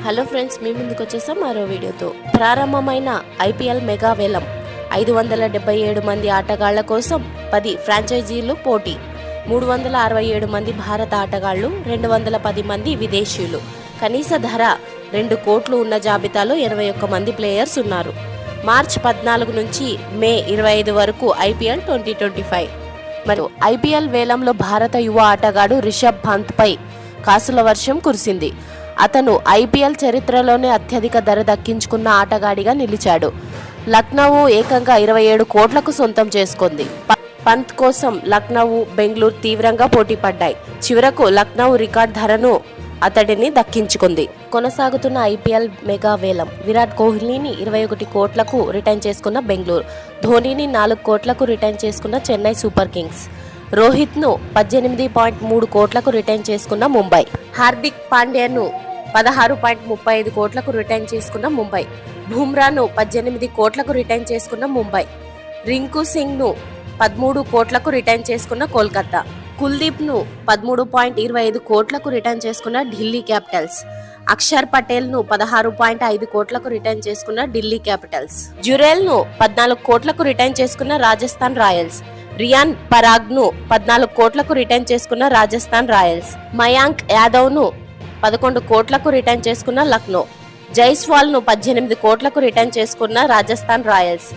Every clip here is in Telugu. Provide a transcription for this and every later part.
హలో ఫ్రెండ్స్, మీ ముందుకు వచ్చేసాం మరో వీడియోతో. ప్రారంభమైన ఐపీఎల్ మెగా వేలం 577 మంది ఆటగాళ్ల కోసం 10 ఫ్రాంచైజీలు పోటీ. 367 మంది భారత ఆటగాళ్లు, 210 మంది విదేశీయులు. కనీస ధర 2 కోట్లు ఉన్న జాబితాలో 81 మంది ప్లేయర్స్ ఉన్నారు. మార్చి 14 నుంచి మే 25 వరకు ఐపీఎల్ 2025. మరియు ఐపీఎల్ వేలంలో భారత యువ ఆటగాడు రిషబ్ పంత్పై కాసుల వర్షం కురిసింది. అతను ఐపీఎల్ చరిత్రలోనే అత్యధిక ధర దక్కించుకున్న ఆటగాడిగా నిలిచాడు. లక్నో ఏకంగా 27 కోట్లకు సొంతం చేసుకుంది. పంత్ కోసం లక్నో, బెంగళూరు తీవ్రంగా పోటీ పడ్డాయి. చివరకు లక్నో రికార్డ్ ధరను అతడిని దక్కించుకుంది. కొనసాగుతున్న ఐపీఎల్ మెగా వేలం. విరాట్ కోహ్లీని 21 కోట్లకు రిటైన్ చేసుకున్న బెంగళూరు, ధోనీని 4 కోట్లకు రిటైన్ చేసుకున్న చెన్నై సూపర్ కింగ్స్, రోహిత్ను 18.3 కోట్లకు రిటైన్ చేసుకున్న ముంబై, హార్దిక్ పాండ్యాను 16.35 కోట్లకు రిటైన్ చేసుకున్న ముంబై, బుమ్రాను 18 కోట్లకు రిటైన్ చేసుకున్న ముంబై, రింకు సింగ్ను 13 కోట్లకు రిటైన్ చేసుకున్న కోల్కతా, కుల్దీప్ను 13.25 కోట్లకు రిటైన్ చేసుకున్న ఢిల్లీ క్యాపిటల్స్, అక్షర్ పటేల్ను 16.5 కోట్లకు రిటైన్ చేసుకున్న ఢిల్లీ క్యాపిటల్స్, జురేల్ను 14 కోట్లకు రిటైన్ చేసుకున్న రాజస్థాన్ రాయల్స్, రియాన్ పరాగ్ను 14 కోట్లకు రిటైన్ చేసుకున్న రాజస్థాన్ రాయల్స్, మయాంక్ యాదవ్ను 11 కోట్లకు రిటైన్ చేసుకున్న లక్నో, జైస్వాల్ను 18 కోట్లకు రిటైన్ చేసుకున్న రాజస్థాన్ రాయల్స్,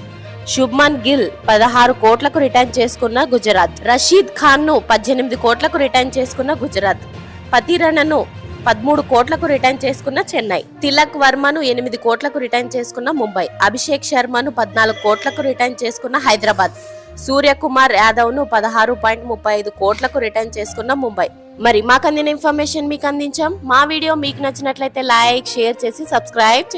శుభ్మన్ గిల్ 16 కోట్లకు రిటైన్ చేసుకున్న గుజరాత్, రషీద్ ఖాన్ను 18 కోట్లకు రిటైన్ చేసుకున్న గుజరాత్, పతిరణను 13 కోట్లకు రిటైన్ చేసుకున్న చెన్నై, తిలక్ వర్మను 8 కోట్లకు రిటైన్ చేసుకున్న ముంబై, అభిషేక్ శర్మను 14 కోట్లకు రిటైన్ చేసుకున్న హైదరాబాద్, సూర్యకుమార్ యాదవ్ను 16.35 కోట్లకు రిటైన్ చేసుకున్న ముంబై. మరి మాకు అందిన ఇన్ఫర్మేషన్ మీకు అందించాం. మా వీడియో మీకు నచ్చినట్లయితే లైక్, షేర్ చేసి సబ్స్క్రైబ్